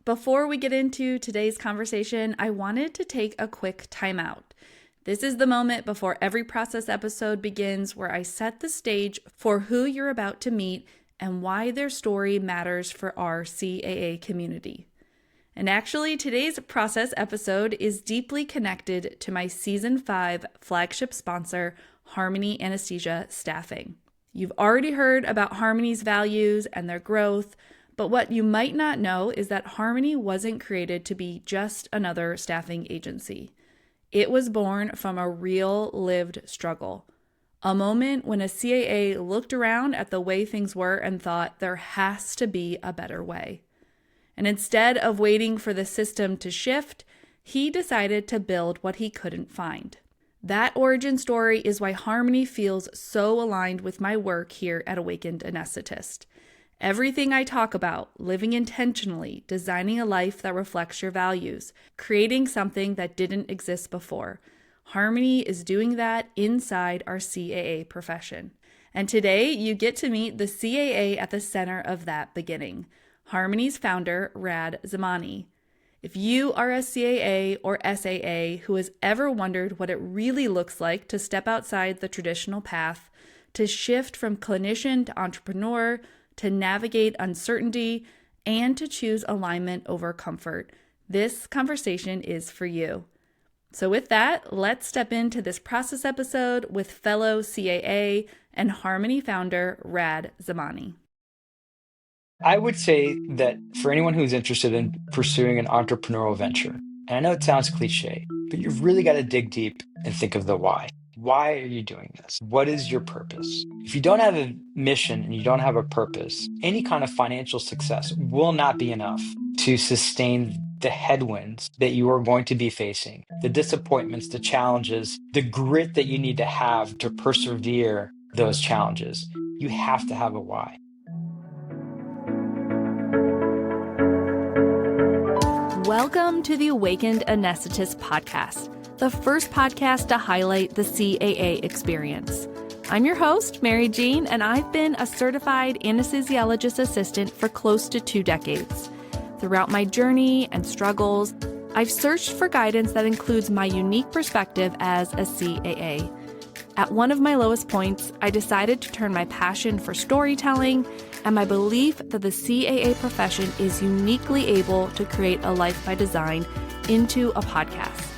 Before we get into today's conversation, I wanted to take a quick timeout. This is the moment before every process episode begins where I set the stage for who you're about to meet and why their story matters for our CAA community. And actually, today's process episode is deeply connected to my Season 5 flagship sponsor, Harmony Anesthesia Staffing. You've already heard about Harmony's values and their growth, but what you might not know is that Harmony wasn't created to be just another staffing agency. It was born from a real lived struggle. A moment when a CAA looked around at the way things were and thought there has to be a better way. And instead of waiting for the system to shift, he decided to build what he couldn't find. That origin story is why Harmony feels so aligned with my work here at Awakened Anesthetist. Everything I talk about, living intentionally, designing a life that reflects your values, creating something that didn't exist before. Harmony is doing that inside our CAA profession. And today you get to meet the CAA at the center of that beginning, Harmony's founder, Radzamani. If you are a CAA or SAA who has ever wondered what it really looks like to step outside the traditional path, to shift from clinician to entrepreneur, to navigate uncertainty, and to choose alignment over comfort, this conversation is for you. So with that, let's step into this process episode with fellow CAA and Harmony founder, Zamani. I would say that for anyone who's interested in pursuing an entrepreneurial venture, and I know it sounds cliche, but you've really got to dig deep and think of the why. Why are you doing this? What is your purpose? If you don't have a mission and you don't have a purpose, any kind of financial success will not be enough to sustain the headwinds that you are going to be facing, the disappointments, the challenges, the grit that you need to have to persevere those challenges. You have to have a why. Welcome to the Awakened Anesthetist podcast, the first podcast to highlight the CAA experience. I'm your host, Mary Jean, and I've been a certified anesthesiologist assistant for close to 2 decades. Throughout my journey and struggles, I've searched for guidance that includes my unique perspective as a CAA. At one of my lowest points, I decided to turn my passion for storytelling and my belief that the CAA profession is uniquely able to create a life by design into a podcast.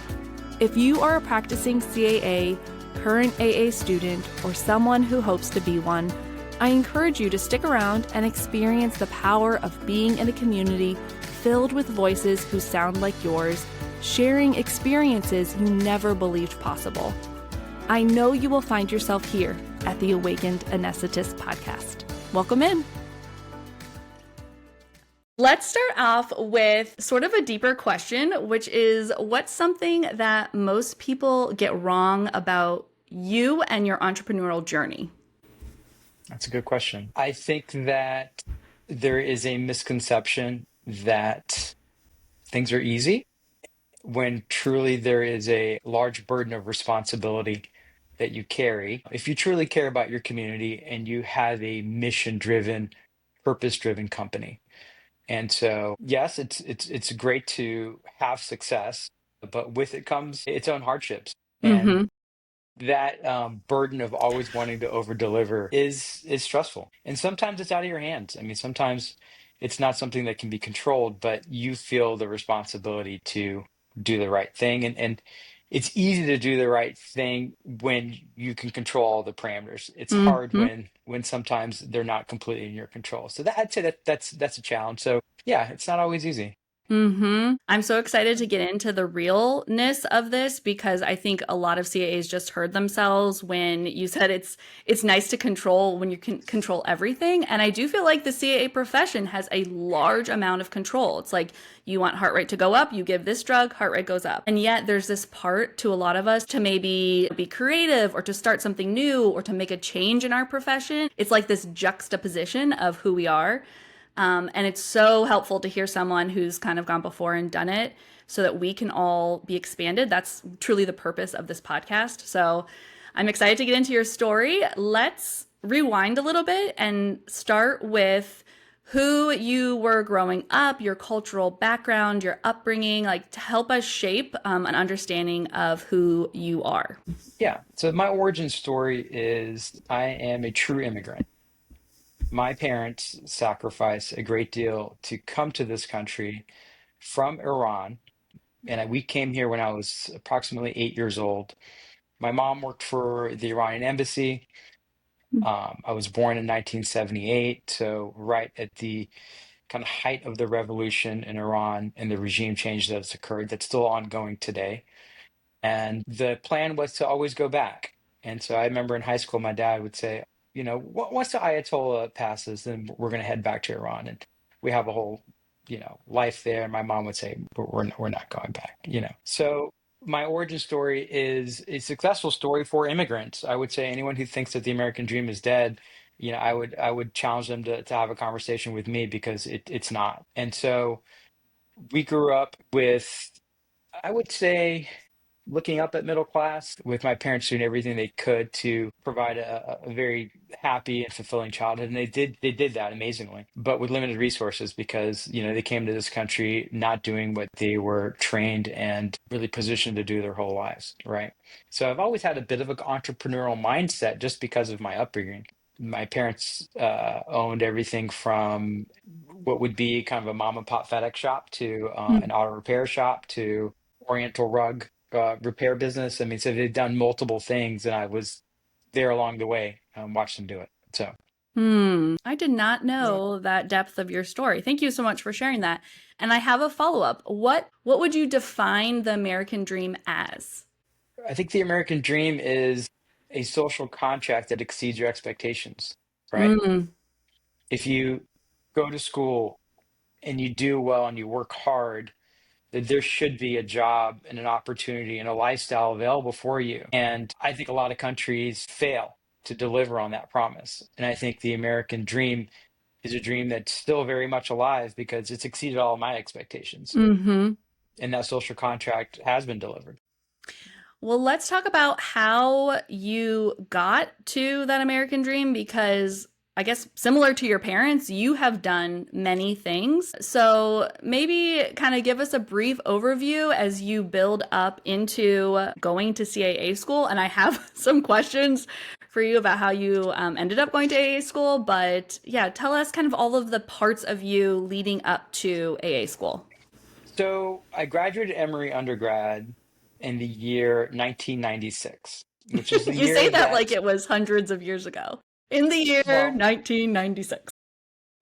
If you are a practicing CAA, current AA student, or someone who hopes to be one, I encourage you to stick around and experience the power of being in a community filled with voices who sound like yours, sharing experiences you never believed possible. I know you will find yourself here at the Awakened Anesthetist podcast. Welcome in. Let's start off with sort of a deeper question, which is, what's something that most people get wrong about you and your entrepreneurial journey? That's a good question. I think that there is a misconception that things are easy when truly there is a large burden of responsibility that you carry. If you truly care about your community and you have a mission-driven, purpose-driven company. And so, yes, it's great to have success, but with it comes its own hardships. And that burden of always wanting to over deliver is stressful, and sometimes it's out of your hands. I mean, sometimes it's not something that can be controlled, but you feel the responsibility to do the right thing, and it's easy to do the right thing when you can control all the parameters. It's hard when sometimes they're not completely in your control. So I'd say that's a challenge. So yeah, it's not always easy. I'm so excited to get into the realness of this because I think a lot of CAAs just heard themselves when you said it's nice to control when you can control everything. And I do feel like the CAA profession has a large amount of control. It's like you want heart rate to go up, you give this drug, heart rate goes up. And yet there's this part to a lot of us to maybe be creative or to start something new or to make a change in our profession. It's like this juxtaposition of who we are. And it's so helpful to hear someone who's kind of gone before and done it so that we can all be expanded. That's truly the purpose of this podcast. So I'm excited to get into your story. Let's rewind a little bit and start with who you were growing up, your cultural background, your upbringing, like to help us shape an understanding of who you are. Yeah. So my origin story is I am a true immigrant. My parents sacrificed a great deal to come to this country from Iran, and we came here when I was approximately 8 years old. My mom worked for the Iranian embassy. I was born in 1978, so right at the kind of height of the revolution in Iran and the regime change that has occurred that's still ongoing today. And the plan was to always go back. And so I remember in high school, my dad would say, once the Ayatollah passes, then we're going to head back to Iran. And we have a whole, life there. And my mom would say, we're not going back, So my origin story is a successful story for immigrants. I would say anyone who thinks that the American dream is dead, I would challenge them to have a conversation with me because it's not. And so we grew up with, I would say, looking up at middle class, with my parents doing everything they could to provide a very happy and fulfilling childhood. And they did that amazingly, but with limited resources because, they came to this country not doing what they were trained and really positioned to do their whole lives, right? So I've always had a bit of an entrepreneurial mindset just because of my upbringing. My parents owned everything from what would be kind of a mom and pop FedEx shop to an auto repair shop to Oriental rug repair business. I mean, so they've done multiple things, and I was there along the way, watched them do it. So, I did not yeah, know that depth of your story. Thank you so much for sharing that. And I have a follow-up. What would you define the American dream as? I think the American dream is a social contract that exceeds your expectations, right? Mm, If you go to school and you do well and you work hard, that there should be a job and an opportunity and a lifestyle available for you. And I think a lot of countries fail to deliver on that promise. And I think the American dream is a dream that's still very much alive because it's exceeded all of my expectations. hmm And that social contract has been delivered. Well, let's talk about how you got to that American dream because I guess similar to your parents, you have done many things. So maybe kind of give us a brief overview as you build up into going to CAA school. And I have some questions for you about how you ended up going to AA school. But yeah, tell us kind of all of the parts of you leading up to AA school. So I graduated Emory undergrad in the year 1996, which is the You say year that like that, it was hundreds of years ago. In the year well, 1996.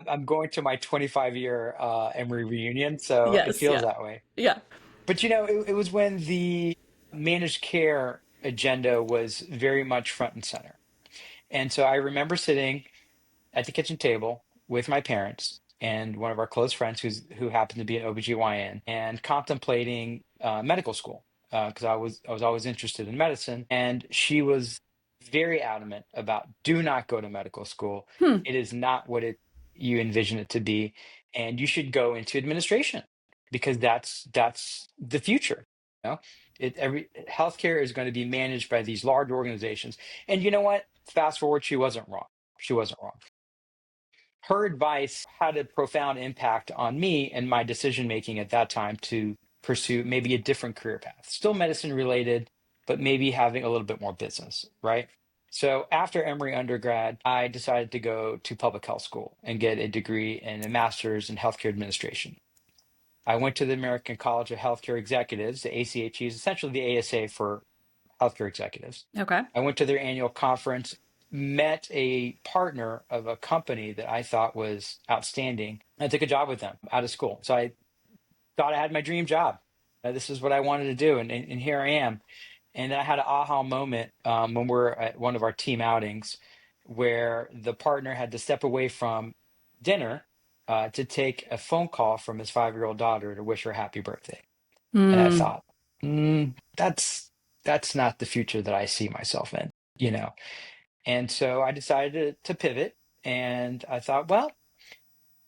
I'm going to my 25-year Emory reunion, so it Yes, feels yeah. that way. Yeah. But it was when the managed care agenda was very much front and center. And so I remember sitting at the kitchen table with my parents and one of our close friends who happened to be an OBGYN and contemplating medical school because I was always interested in medicine. And she was very adamant about do not go to medical school. Hmm. It is not what you envision it to be, and you should go into administration because that's the future. You know, every healthcare is going to be managed by these large organizations. And you know what? Fast forward, she wasn't wrong. She wasn't wrong. Her advice had a profound impact on me and my decision making at that time to pursue maybe a different career path, still medicine related, but maybe having a little bit more business, right? So after Emory undergrad, I decided to go to public health school and get a degree and a master's in healthcare administration. I went to the American College of Healthcare Executives, the ACHE is essentially the ASA for healthcare executives. Okay. I went to their annual conference, met a partner of a company that I thought was outstanding. I took a job with them out of school. So I thought I had my dream job. This is what I wanted to do. And here I am. And then I had an aha moment when we're at one of our team outings where the partner had to step away from dinner to take a phone call from his 5-year-old daughter to wish her happy birthday. And I Hmm. thought, that's not the future that I see myself in, you know. And so I decided to pivot, and I thought, well,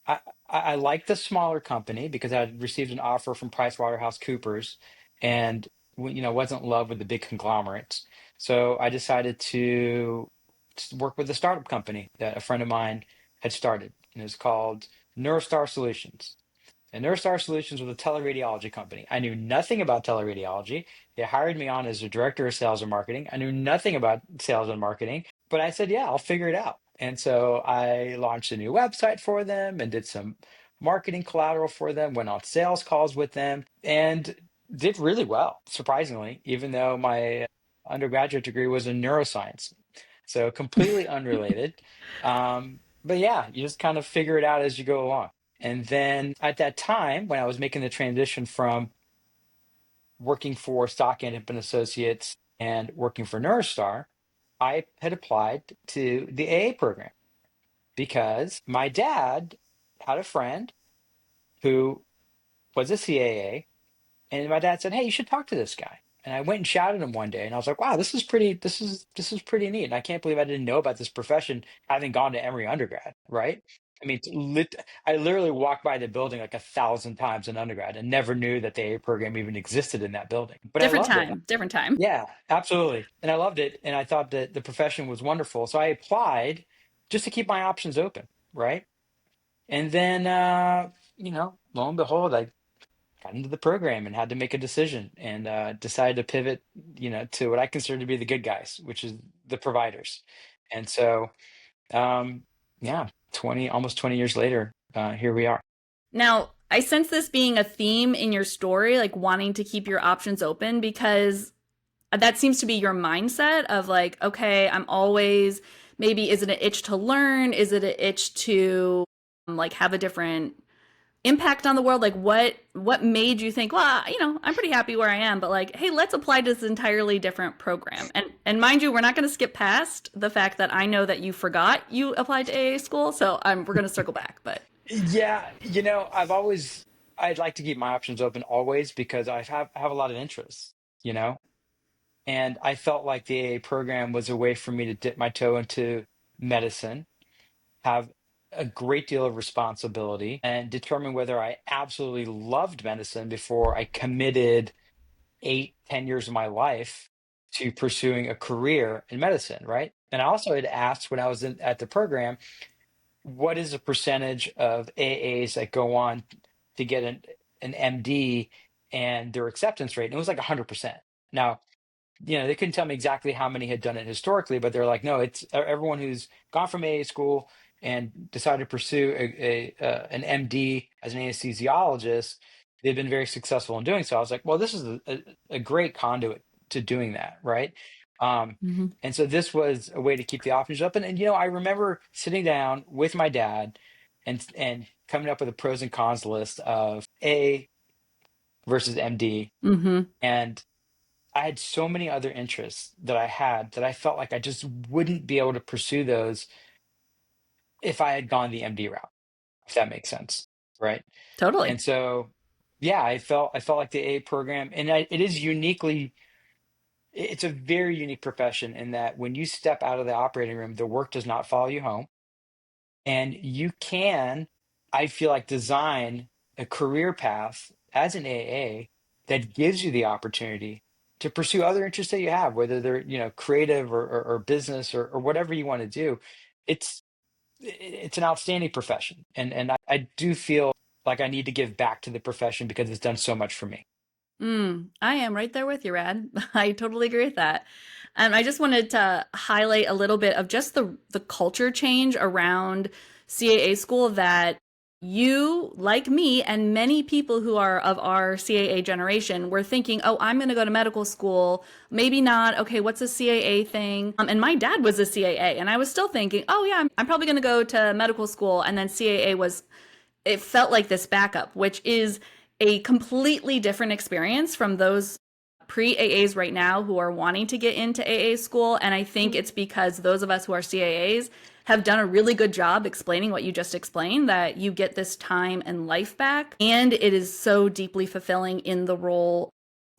I, I like the smaller company because I had received an offer from PricewaterhouseCoopers, and wasn't in love with the big conglomerates. So I decided to work with a startup company that a friend of mine had started, and it's called Neurostar Solutions. And Neurostar Solutions was a teleradiology company. I knew nothing about teleradiology. They hired me on as a director of sales and marketing. I knew nothing about sales and marketing, but I said, yeah, I'll figure it out. And so I launched a new website for them and did some marketing collateral for them, went on sales calls with them, and did really well, surprisingly, even though my undergraduate degree was in neuroscience. So completely unrelated. But yeah, you just kind of figure it out as you go along. And then at that time, when I was making the transition from working for Stock and Associates and working for Neurostar, I had applied to the AA program because my dad had a friend who was a CAA, and my dad said, "Hey, you should talk to this guy." And I went and shouted him one day, and I was like, "Wow, this is pretty neat." And I can't believe I didn't know about this profession having gone to Emory undergrad, right? I mean, I literally walked by the building like 1,000 times in undergrad and never knew that the AA program even existed in that building. But I Different loved it. time, different time. Yeah, absolutely. And I loved it. And I thought that the profession was wonderful. So I applied just to keep my options open, right? And then, lo and behold, I got into the program and had to make a decision and decided to pivot, to what I consider to be the good guys, which is the providers. And so, um, yeah, almost 20 years later, here we are. Now, I sense this being a theme in your story, like wanting to keep your options open, because that seems to be your mindset of like, okay, I'm always, maybe is it an itch to learn? Is it an itch to like have a different impact on the world? Like what made you think, well, I'm pretty happy where I am, but like, hey, let's apply to this entirely different program. And mind you, we're not going to skip past the fact that I know that you forgot you applied to AA school, so we're going to circle back, but Yeah, I'd like to keep my options open always because I have a lot of interests, you know, and I felt like the AA program was a way for me to dip my toe into medicine, have a great deal of responsibility, and determine whether I absolutely loved medicine before I committed 8, 10 years of my life to pursuing a career in medicine, right? And I also had asked when I was at the program, what is the percentage of AAs that go on to get an MD and their acceptance rate? And it was like 100%. Now, they couldn't tell me exactly how many had done it historically, but they're like, no, it's everyone who's gone from AA school and decided to pursue an MD as an anesthesiologist. They've been very successful in doing so. I was like, well, this is a great conduit to doing that, right? Mhm. And so this was a way to keep the options open. And I remember sitting down with my dad and coming up with a pros and cons list of A versus MD. Mhm. And I had so many other interests that I had that I felt like I just wouldn't be able to pursue those if I had gone the MD route, if that makes sense, right? Totally. And so, yeah, I felt like the A program, and it is uniquely, it's a very unique profession in that when you step out of the operating room, the work does not follow you home, and you can, I feel like, design a career path as an AA that gives you the opportunity to pursue other interests that you have, whether they're, creative or business or whatever you want to do. It's it's an outstanding profession. And I do feel like I need to give back to the profession because it's done so much for me. I am right there with you, Rad. I totally agree with that. And I just wanted to highlight a little bit of just the culture change around CAA school that you, like me, and many people who are of our CAA generation were thinking, oh, I'm going to go to medical school. Maybe not. Okay, what's a CAA thing? And my dad was a CAA, and I was still thinking, oh, yeah, I'm probably going to go to medical school. And then CAA was, it felt like this backup, which is a completely different experience from those pre AAs right now who are wanting to get into AA school. And I think it's because those of us who are CAAs have done a really good job explaining what you just explained, that you get this time and life back. And it is so deeply fulfilling in the role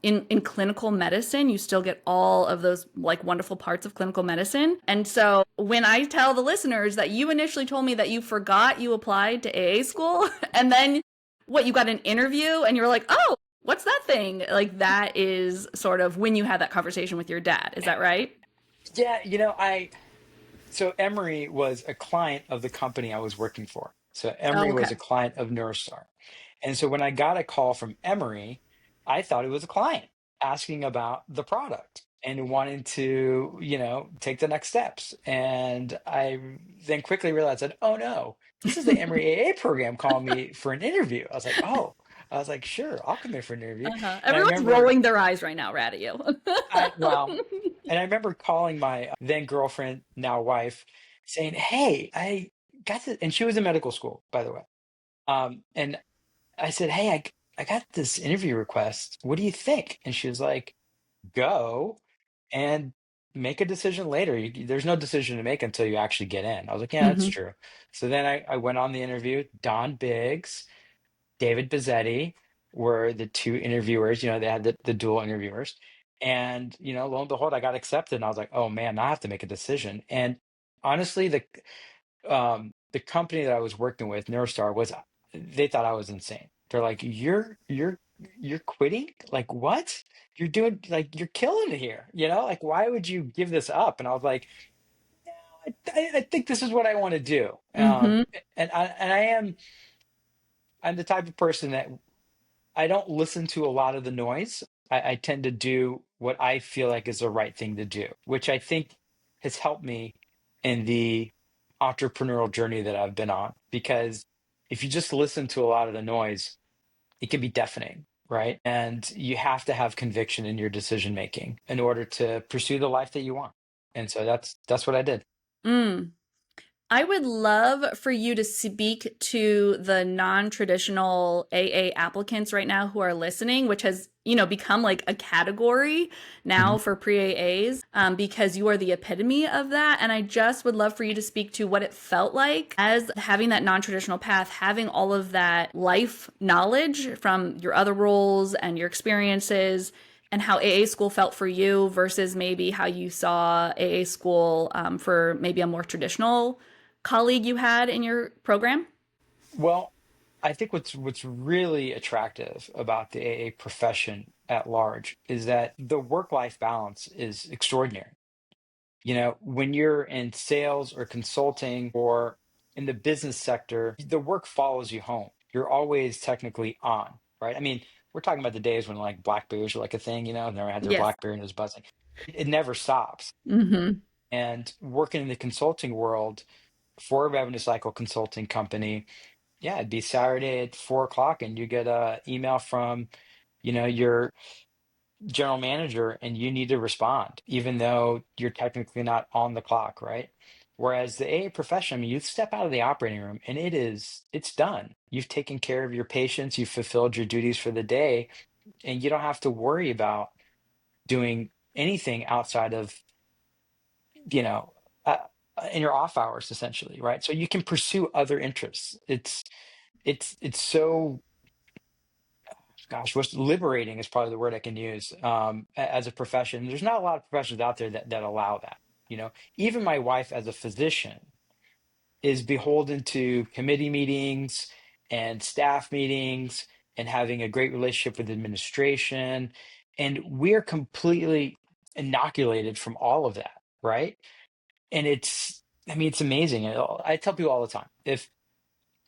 in clinical medicine. You still get all of those like wonderful parts of clinical medicine. And so when I tell the listeners that you initially told me that you forgot you applied to AA school and then you got an interview and you're like, oh, what's that thing? Like that is sort of when you had that conversation with your dad. Is that right? Yeah, so Emory was a client of the company I was working for. So Oh, Emory was okay. a client of Neurostar. And so when I got a call from Emory, I thought it was a client asking about the product and wanting to, take the next steps. And I then quickly realized that, oh no, this is the Emory AA program calling me for an interview. I was like, sure, I'll come in for an interview. Uh-huh. And I Everyone's remember rolling their eyes right now, right at you. well, and I remember calling my then girlfriend, now wife, saying, "Hey, I got this," and she was in medical school, by the way. And I said, "Hey, I got this interview request. What do you think?" And she was like, "Go and make a decision later. There's no decision to make until you actually get in." I was like, "Yeah, that's Hmm. true." So then I went on the interview. Don Biggs, David Bizzetti were the two interviewers. They had the dual interviewers. And, lo and behold, I got accepted. And I was like, oh man, now I have to make a decision. And honestly, the company that I was working with, Neurostar, they thought I was insane. They're like, you're quitting? Like what? You're doing like you're killing it here. Like why would you give this up? And I was like, I think this is what I want to do. Hmm. I'm the type of person that I don't listen to a lot of the noise. I tend to do what I feel like is the right thing to do, which I think has helped me in the entrepreneurial journey that I've been on. Because if you just listen to a lot of the noise, it can be deafening, right? And you have to have conviction in your decision making in order to pursue the life that you want. And so that's what I did. Mm. I would love for you to speak to the non-traditional AA applicants right now who are listening, which has, become like a category now Mhm. for pre-AAs, because you are the epitome of that. And I just would love for you to speak to what it felt like as having that non-traditional path, having all of that life knowledge from your other roles and your experiences, and how AA school felt for you versus maybe how you saw AA school for maybe a more traditional colleague you had in your program? Well, I think what's really attractive about the AA profession at large is that the work-life balance is extraordinary. When you're in sales or consulting or in the business sector, the work follows you home. You're always technically on, right? I mean, we're talking about the days when like Blackberries were like a thing, and everyone had their Yes. Blackberry and it was buzzing. It never stops. Mm-hmm. And working in the consulting world for a revenue cycle consulting company, yeah, it'd be Saturday at 4 o'clock, and you get a email from, your general manager, and you need to respond, even though you're technically not on the clock, right? Whereas the AA profession, I mean, you step out of the operating room, and it's done. You've taken care of your patients, you've fulfilled your duties for the day, and you don't have to worry about doing anything outside of, you know, uh, in your off hours, essentially, right? So you can pursue other interests. It's so, gosh, what's liberating is probably the word I can use, as a profession. There's not a lot of professions out there that allow that. Even my wife as a physician is beholden to committee meetings and staff meetings and having a great relationship with administration. And we're completely inoculated from all of that, right? And I mean, it's amazing. I tell people all the time, if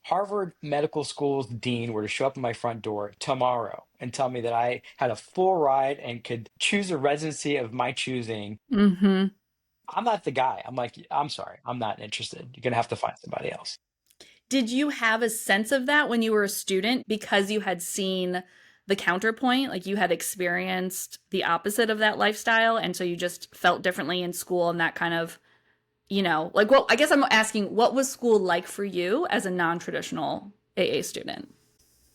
Harvard Medical School's dean were to show up at my front door tomorrow and tell me that I had a full ride and could choose a residency of my choosing, Mm-hmm. I'm not the guy. I'm like, I'm sorry, I'm not interested. You're gonna have to find somebody else. Did you have a sense of that when you were a student because you had seen the counterpoint, like you had experienced the opposite of that lifestyle, and so you just felt differently in school and that kind of, like, well, I guess I'm asking, what was school like for you as a non-traditional AA student?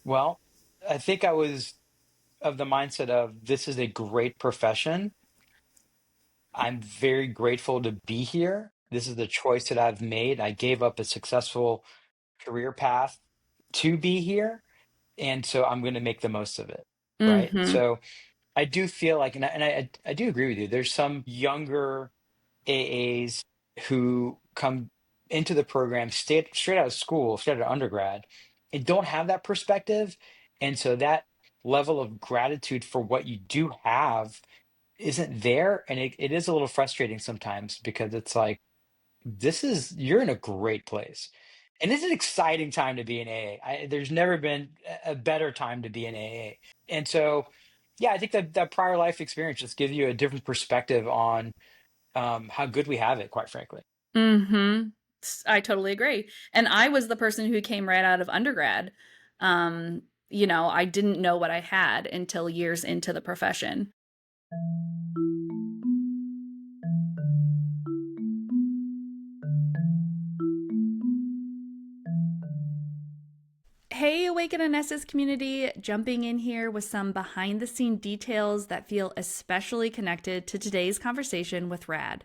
Well, I think I was of the mindset of this is a great profession. I'm very grateful to be here. This is the choice that I've made. I gave up a successful career path to be here, and so I'm going to make the most of it, right? Mm-hmm. So I do feel like, and I do agree with you. There's some younger AAs who come into the program straight out of school, straight out of undergrad, and don't have that perspective, and so that level of gratitude for what you do have isn't there, and it is a little frustrating sometimes because it's like you're in a great place. And it's an exciting time to be in AA. There's never been a better time to be in AA. And so, yeah, I think that that prior life experience just gives you a different perspective on how good we have it, quite frankly. Mm-hmm. I totally agree. And I was the person who came right out of undergrad. I didn't know what I had until years into the profession. Hey, Awaken Anesthesia community, jumping in here with some behind the scene details that feel especially connected to today's conversation with Rad.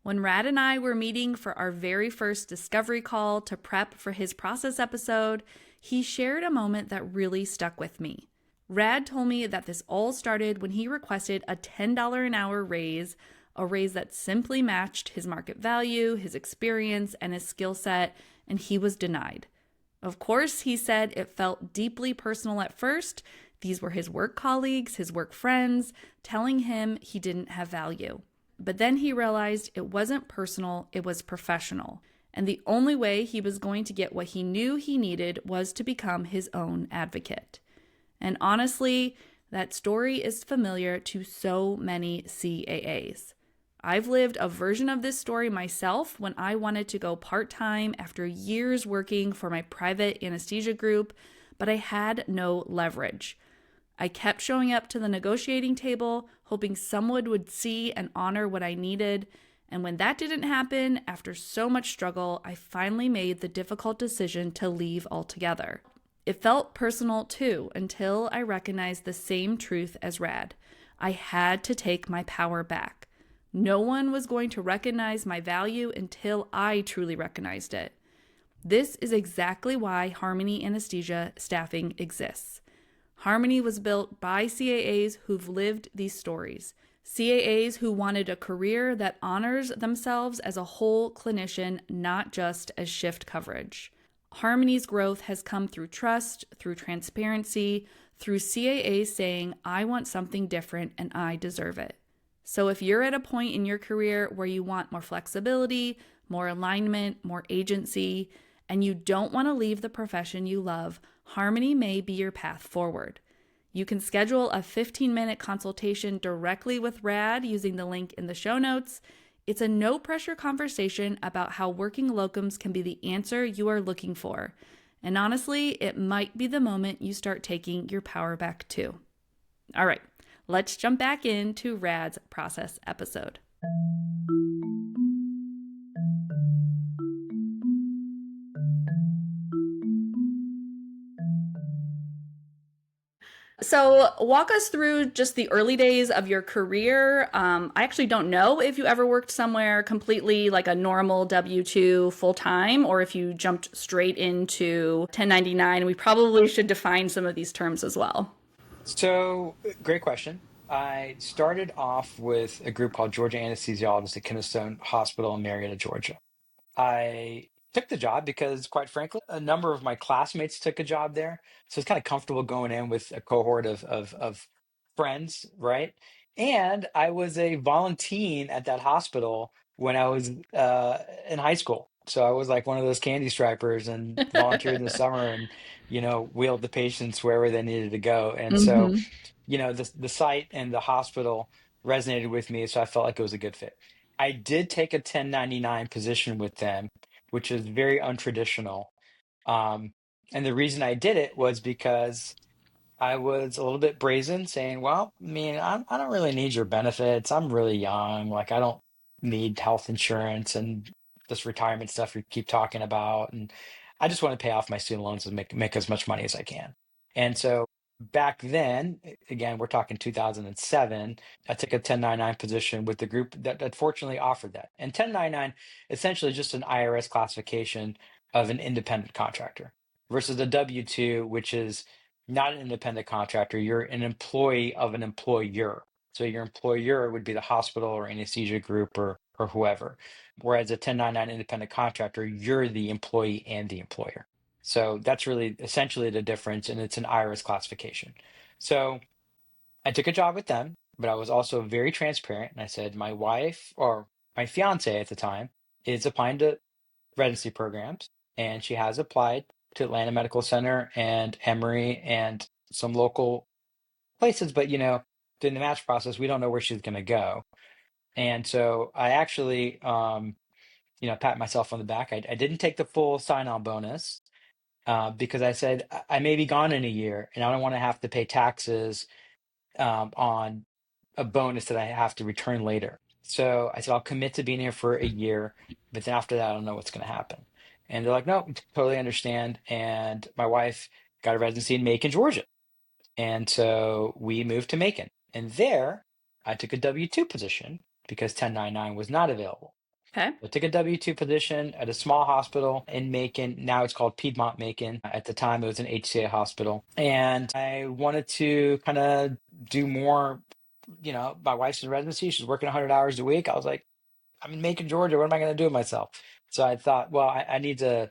When Rad and I were meeting for our very first discovery call to prep for his process episode, he shared a moment that really stuck with me. Rad told me that this all started when he requested a $10 an hour raise, a raise that simply matched his market value, his experience, and his skill set, and he was denied. Of course, he said it felt deeply personal at first. These were his work colleagues, his work friends, telling him he didn't have value. But then he realized it wasn't personal, it was professional. And the only way he was going to get what he knew he needed was to become his own advocate. And honestly, that story is familiar to so many CAAs. I've lived a version of this story myself when I wanted to go part-time after years working for my private anesthesia group, but I had no leverage. I kept showing up to the negotiating table, hoping someone would see and honor what I needed. And when that didn't happen, after so much struggle, I finally made the difficult decision to leave altogether. It felt personal too, until I recognized the same truth as Rad. I had to take my power back. No one was going to recognize my value until I truly recognized it. This is exactly why Harmony Anesthesia Staffing exists. Harmony was built by CAAs who've lived these stories. CAAs who wanted a career that honors themselves as a whole clinician, not just as shift coverage. Harmony's growth has come through trust, through transparency, through CAAs saying, I want something different and I deserve it. So if you're at a point in your career where you want more flexibility, more alignment, more agency, and you don't want to leave the profession you love, Harmony may be your path forward. You can schedule a 15-minute consultation directly with Rad using the link in the show notes. It's a no-pressure conversation about how working locums can be the answer you are looking for. And honestly, it might be the moment you start taking your power back too. All right, let's jump back into Rad's process episode. So, walk us through just the early days of your career. I actually don't know if you ever worked somewhere completely like a normal W-2 full time or if you jumped straight into 1099. We probably should define some of these terms as well. So, great question. I started off with a group called Georgia Anesthesiologists at Keystone Hospital in Marietta, Georgia. I took the job because, quite frankly, a number of my classmates took a job there. So it's kind of comfortable going in with a cohort of friends, right? And I was a volunteer at that hospital when I was in high school. So I was like one of those candy stripers and volunteered in the summer and, wheeled the patients wherever they needed to go. And so, Mm-hmm. the site and the hospital resonated with me. So I felt like it was a good fit. I did take a 1099 position with them, which is very untraditional. Um, and the reason I did it was because I was a little bit brazen, saying, "Well, I mean, I don't really need your benefits. I'm really young. Like, I don't need health insurance and this retirement stuff you keep talking about. And I just want to pay off my student loans and make as much money as I can." And so back then, again, we're talking 2007, I took a 1099 position with the group that fortunately offered that. And 1099 essentially just an IRS classification of an independent contractor versus a W-2, which is not an independent contractor. You're an employee of an employer. So your employer would be the hospital or anesthesia group or whoever. Whereas a 1099 independent contractor, you're the employee and the employer. So that's really essentially the difference, and it's an IRS classification. So I took a job with them, but I was also very transparent. And I said, my wife or my fiance at the time is applying to residency programs. and she has applied to Atlanta Medical Center and Emory and some local places. But during the match process, we don't know where she's going to go. And so I actually, pat myself on the back. I didn't take the full sign-on bonus because I said I may be gone in a year, and I don't want to have to pay taxes on a bonus that I have to return later. So I said, I'll commit to being here for a year, but then after that, I don't know what's going to happen. And they're like, no, we totally understand. And my wife got a residency in Macon, Georgia. And so we moved to Macon. And there, I took a W-2 position because 1099 was not available. Okay. I took a W-2 position at a small hospital in Macon. Now it's called Piedmont Macon. At the time, it was an HCA hospital. And I wanted to kind of do more. My wife's in residency. She's working 100 hours a week. I was like, I'm in Macon, Georgia. What am I going to do with myself? So I thought, well, I need to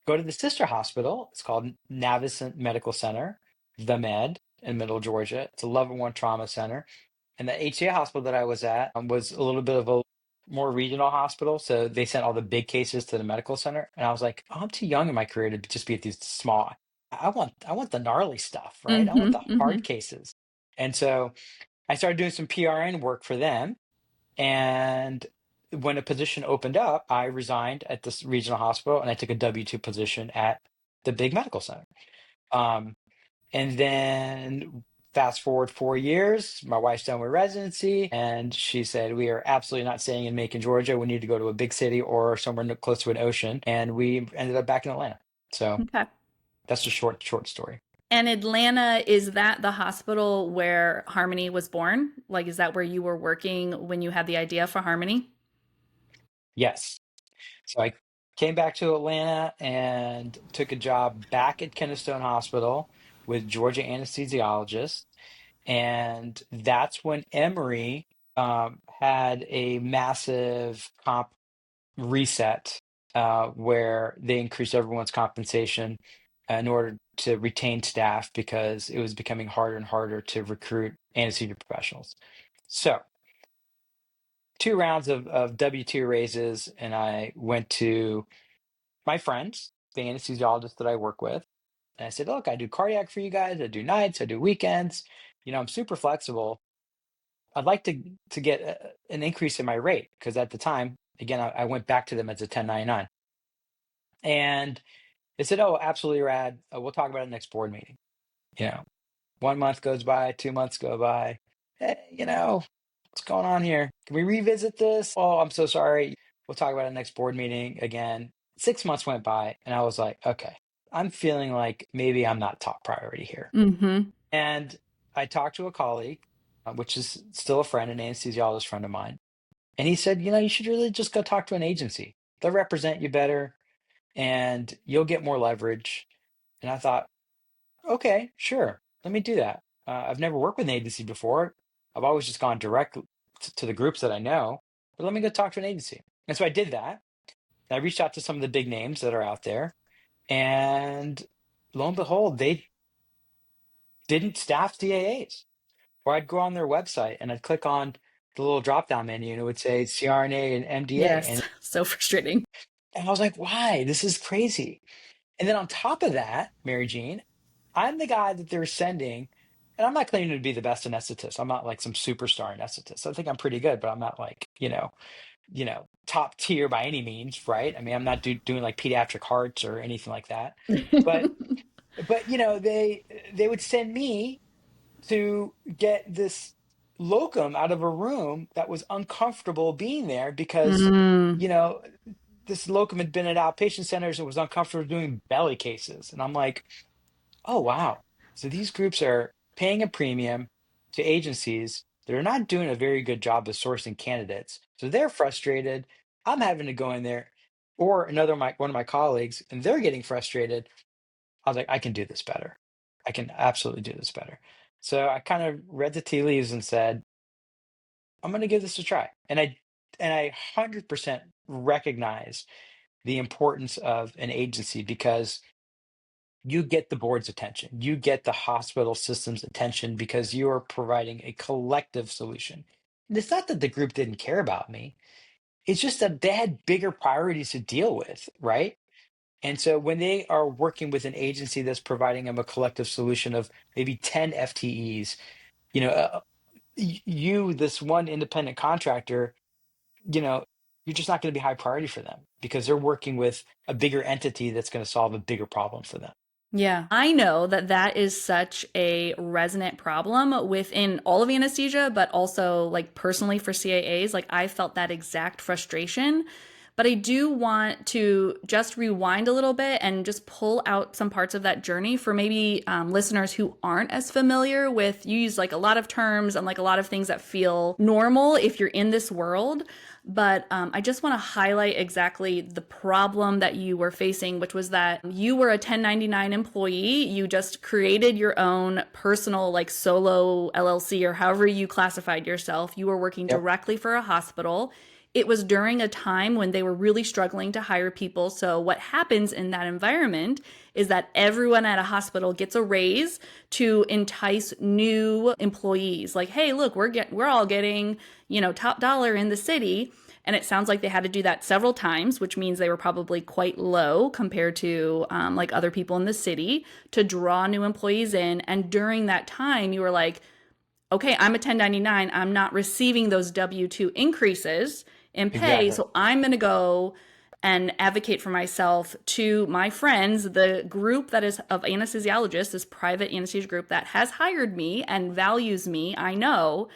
go to the sister hospital. It's called Navicent Medical Center, The Med in Middle Georgia. It's a level 1 trauma center. And the HCA hospital that I was at was a little bit of a more regional hospital. So they sent all the big cases to the medical center. And I was like, oh, I'm too young in my career to just be at these small. I want the gnarly stuff, right? I want the Mm-hmm. hard cases. And so I started doing some PRN work for them. And when a position opened up, I resigned at this regional hospital and I took a W-2 position at the big medical center. Um, and then fast forward 4 years, my wife's done with residency, and she said, we are absolutely not staying in Macon, Georgia. We need to go to a big city or somewhere close to an ocean. And we ended up back in Atlanta. So Okay. that's a short story. And Atlanta, is that the hospital where Harmony was born? Like, is that where you were working when you had the idea for Harmony? Yes. So I came back to Atlanta and took a job back at Kennestone Hospital with Georgia anesthesiologists. And that's when Emory had a massive comp reset where they increased everyone's compensation in order to retain staff because it was becoming harder and harder to recruit anesthesia professionals. So 2 rounds of W-2 raises, and I went to my friends, the anesthesiologists that I work with, and I said, look, I do cardiac for you guys. I do nights. I do weekends. I'm super flexible. I'd like to get an increase in my rate because at the time, again, I went back to them as a 1099. And they said, oh, absolutely rad. We'll talk about it next board meeting. You know, 1 month goes by, 2 months go by. Hey, what's going on here? Can we revisit this? Oh, I'm so sorry. We'll talk about it next board meeting again. 6 months went by, and I was like, okay, I'm feeling like maybe I'm not top priority here. Mm-hmm. And I talked to a colleague, which is still a friend, an anesthesiologist friend of mine. And he said, you should really just go talk to an agency. They'll represent you better and you'll get more leverage. And I thought, okay, sure, let me do that. I've never worked with an agency before. I've always just gone direct to the groups that I know, but let me go talk to an agency. And so I did that. I reached out to some of the big names that are out there. And lo and behold, they didn't staff CAAs. Or I'd go on their website and I'd click on the little drop down menu and it would say CRNA and MDA. Yes. So frustrating. And I was like, why? This is crazy. And then on top of that, Mary Jean, I'm the guy that they're sending, and I'm not claiming to be the best anesthetist. I'm not like some superstar anesthetist. I think I'm pretty good, but I'm not like, top tier by any means, right? I mean, I'm not doing like pediatric hearts or anything like that. But they would send me to get this locum out of a room that was uncomfortable being there because Mm. you know this locum had been at outpatient centers and was uncomfortable doing belly cases. And I'm like, oh, wow. So these groups are paying a premium to agencies that are not doing a very good job of sourcing candidates. So they're frustrated. I'm having to go in there, or one of my colleagues, and they're getting frustrated. I was like, I can do this better. I can absolutely do this better. So I kind of read the tea leaves and said, I'm going to give this a try. And I 100% recognize the importance of an agency because you get the board's attention, you get the hospital system's attention because you are providing a collective solution. And it's not that the group didn't care about me, it's just that they had bigger priorities to deal with, right? And so when they are working with an agency that's providing them a collective solution of maybe 10 FTEs, you know, you, this one independent contractor, you know, you're just not going to be high priority for them because they're working with a bigger entity that's going to solve a bigger problem for them. Yeah, I know that that is such a resonant problem within all of anesthesia, but also like personally for CAAs. Like I felt that exact frustration. But I do want to just rewind a little bit and just pull out some parts of that journey for maybe listeners who aren't as familiar with, you use like a lot of terms and like a lot of things that feel normal if you're in this world. But I just want to highlight exactly the problem that you were facing, which was that you were a 1099 employee. You just created your own personal, like solo LLC or however you classified yourself. You were working Yep. directly for a hospital. It was during a time when they were really struggling to hire people. So, what happens in that environment is that everyone at a hospital gets a raise to entice new employees. Like, hey, look, we're all getting, top dollar in the city. And it sounds like they had to do that several times, which means they were probably quite low compared to like other people in the city to draw new employees in. And during that time, you were like, okay, I'm a 1099. I'm not receiving those W-2 increases in pay. Exactly. So I'm going to go and advocate for myself to my friends, the group that is of anesthesiologists, this private anesthesia group that has hired me and values me, I know,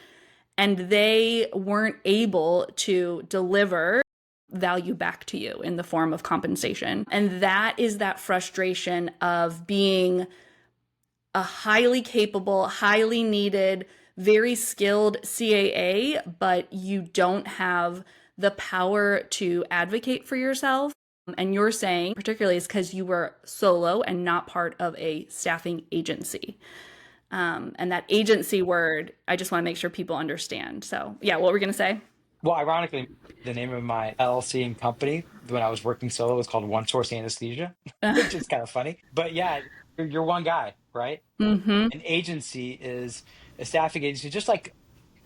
and they weren't able to deliver value back to you in the form of compensation. And that is that frustration of being a highly capable, highly needed, very skilled CAA, but you don't have the power to advocate for yourself. And you're saying, particularly, is because you were solo and not part of a staffing agency. And that agency word, I just want to make sure people understand. So, yeah, what were we going to say? Well, ironically, the name of my LLC and company when I was working solo was called One Source Anesthesia, which is kind of funny. But yeah, you're one guy, right? Mm-hmm. An agency is a staffing agency, just like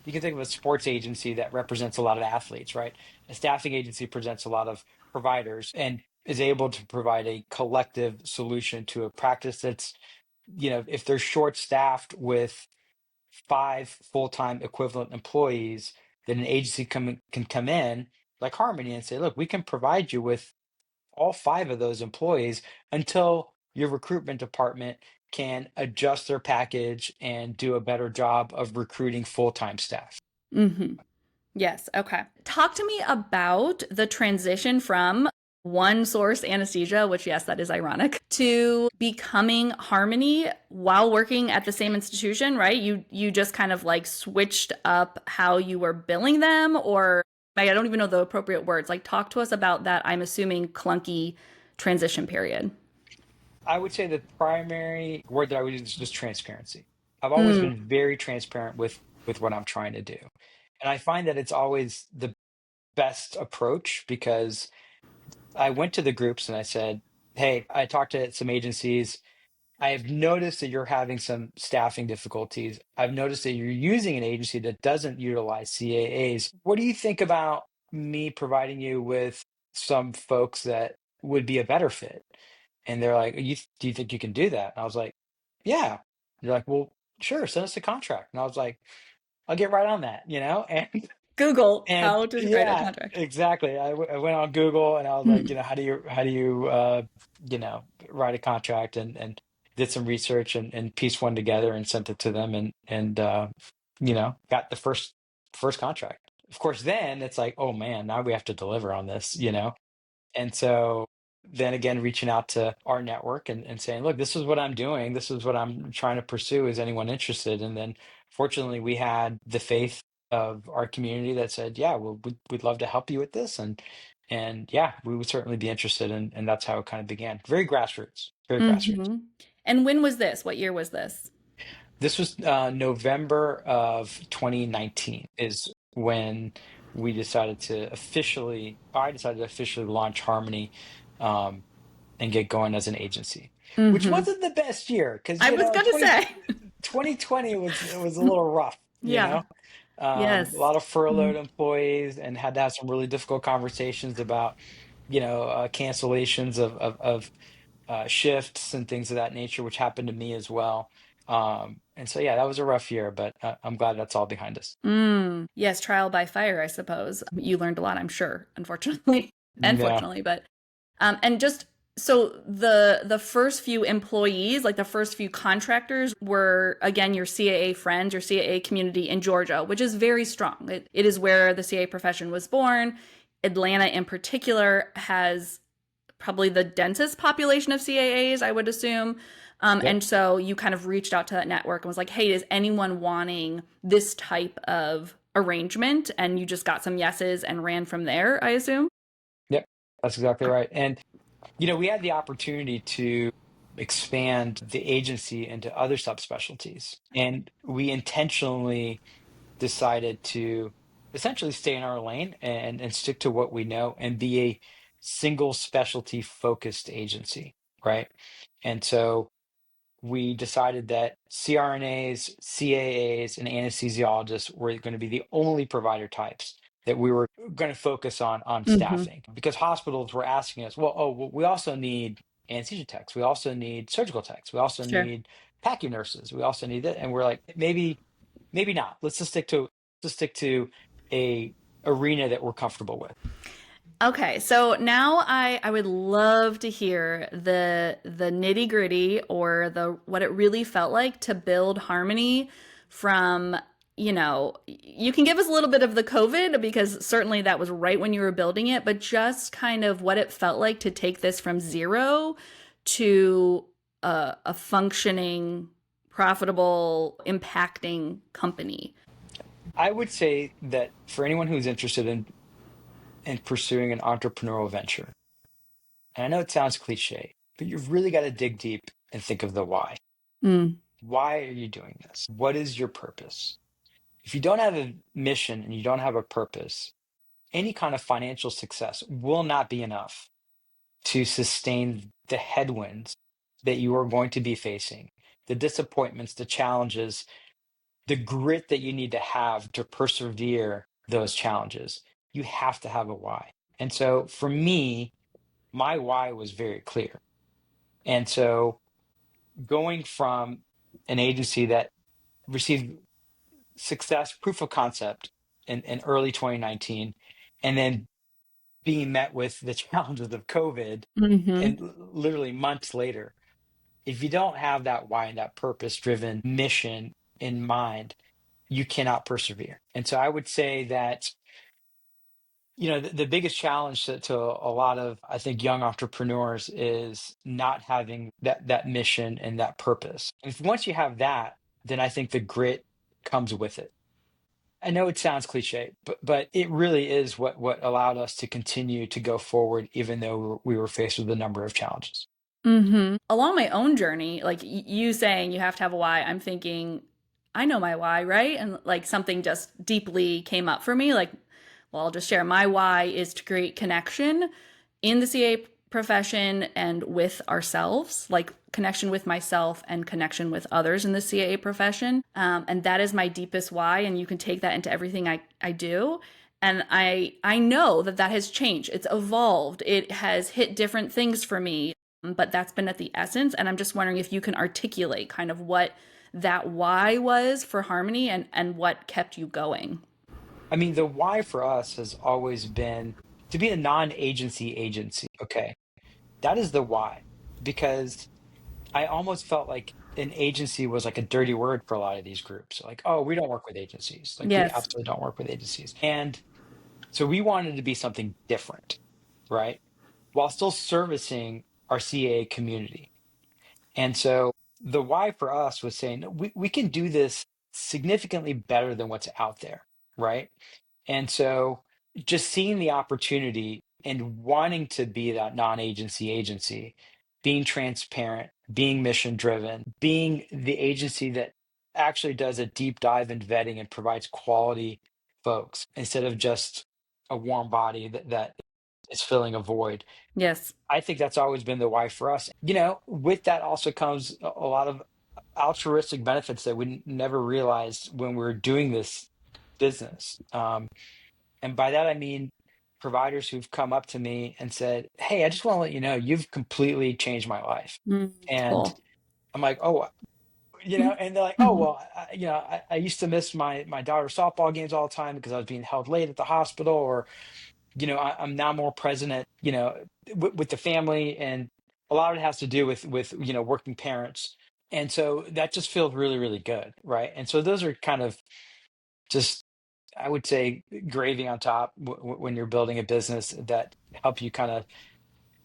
you can think of a sports agency that represents a lot of athletes, right? A staffing agency presents a lot of providers and is able to provide a collective solution to a practice that's, if they're short staffed with five full-time equivalent employees, then an agency can come in like Harmony and say, look, we can provide you with all five of those employees until your recruitment department can adjust their package and do a better job of recruiting full-time staff. Mm-hmm. Yes. Okay. Talk to me about the transition from one source anesthesia, which, yes, that is ironic, to becoming Harmony while working at the same institution, right? You just kind of like switched up how you were billing them, or I don't even know the appropriate words. Like, talk to us about that. I'm assuming clunky transition period. I would say the primary word that I would use is just transparency. I've always Mm, been very transparent with what I'm trying to do. And I find that it's always the best approach because I went to the groups and I said, hey, I talked to some agencies. I have noticed that you're having some staffing difficulties. I've noticed that you're using an agency that doesn't utilize CAAs. What do you think about me providing you with some folks that would be a better fit? And they're like, do you think you can do that? And I was like, yeah. They're like, well, sure, send us a contract. And I was like, I'll get right on that, And Google and how to write a yeah, contract. exactly. I went on Google and I was like, Mm, how do you write a contract and did some research and pieced one together and sent it to them and got the first contract. Of course, then it's like, oh man, now we have to deliver on this. And so then again, reaching out to our network and saying, look, this is what I'm doing. This is what I'm trying to pursue. Is anyone interested? And then fortunately, we had the faith of our community that said, yeah, well, we'd love to help you with this. And yeah, we would certainly be interested. And that's how it kind of began. Very grassroots, very grassroots. hmm. And when was this? What year was this? This was November of 2019 is when I decided to officially launch Harmony. Um, and get going as an agency, which Hmm. wasn't the best year because I was gonna say. 2020 was a little rough, Yeah. a Yes. lot of furloughed Mhm. employees and had to have some really difficult conversations about, cancellations of shifts and things of that nature, which happened to me as well. And so, yeah, that was a rough year, but I'm glad that's all behind us. Yes, trial by fire, I suppose. You learned a lot, I'm sure, unfortunately and Yeah. fortunately, but and just so the first few employees, like the first few contractors were again your CAA friends, your CAA community in Georgia, which is very strong. It is where the CAA profession was born. Atlanta in particular has probably the densest population of CAAs, I would assume. Yep. And so you kind of reached out to that network and was like, hey, is anyone wanting this type of arrangement? And you just got some yeses and ran from there, I assume. Yep. That's exactly right. And, we had the opportunity to expand the agency into other subspecialties. And we intentionally decided to essentially stay in our lane and stick to what we know and be a single specialty focused agency, right? And so we decided that CRNAs, CAAs, and anesthesiologists were going to be the only provider types that we were going to focus on Mm-hmm. staffing because hospitals were asking us, well, we also need anesthesia techs, we also need surgical techs, we also Sure. need PACU nurses, we also need that, and we're like, maybe not. Let's just stick to a arena that we're comfortable with. Okay, so now I would love to hear the nitty gritty or the what it really felt like to build Harmony from, you can give us a little bit of the COVID because certainly that was right when you were building it, but just kind of what it felt like to take this from zero to a functioning, profitable, impacting company. I would say that for anyone who's interested in pursuing an entrepreneurial venture, and I know it sounds cliche, but you've really got to dig deep and think of the why. Mm, Why are you doing this? What is your purpose? If you don't have a mission and you don't have a purpose, any kind of financial success will not be enough to sustain the headwinds that you are going to be facing, the disappointments, the challenges, the grit that you need to have to persevere those challenges. You have to have a why. And so for me, my why was very clear. And so going from an agency that received success, proof of concept in early 2019, and then being met with the challenges of COVID hmm. and literally months later, if you don't have that why and that purpose driven mission in mind, you cannot persevere. And so I would say that, the biggest challenge to a lot of, I think, young entrepreneurs is not having that mission and that purpose. And if once you have that, then I think the grit comes with it. I know it sounds cliche, but it really is what allowed us to continue to go forward, even though we were faced with a number of challenges. Along my own journey, like you saying you have to have a why, I'm thinking, I know my why, right? And like something just deeply came up for me. Like, well, I'll just share my why is to create connection in the CA profession and with ourselves, like connection with myself and connection with others in the CAA profession. And that is my deepest why. And you can take that into everything I do. And I know that that has changed. It's evolved. It has hit different things for me, but that's been at the essence. And I'm just wondering if you can articulate kind of what that why was for Harmony and what kept you going. I mean, the why for us has always been to be a non-agency agency. Okay. That is the why. Because I almost felt like an agency was like a dirty word for a lot of these groups. Like, oh, we don't work with agencies. Like, we Yes. absolutely don't work with agencies. And so we wanted to be something different, right? While still servicing our CAA community. And so the why for us was saying we can do this significantly better than what's out there, right? And so just seeing the opportunity and wanting to be that non-agency agency, being transparent, being mission driven, being the agency that actually does a deep dive in vetting and provides quality folks instead of just a warm body that is filling a void. Yes. I think that's always been the why for us. With that also comes a lot of altruistic benefits that we never realized when we were doing this business. And by that, I mean, providers who've come up to me and said, "Hey, I just want to let you know you've completely changed my life." Mm, And cool. I'm like, "Oh, and they're like, "Oh, Mhm. well, I used to miss my daughter's softball games all the time because I was being held late at the hospital, or I'm now more present at with the family, and a lot of it has to do with working parents, and so that just feels really, really good, right? And so those are kind of just, I would say, gravy on top when you're building a business that help you kind of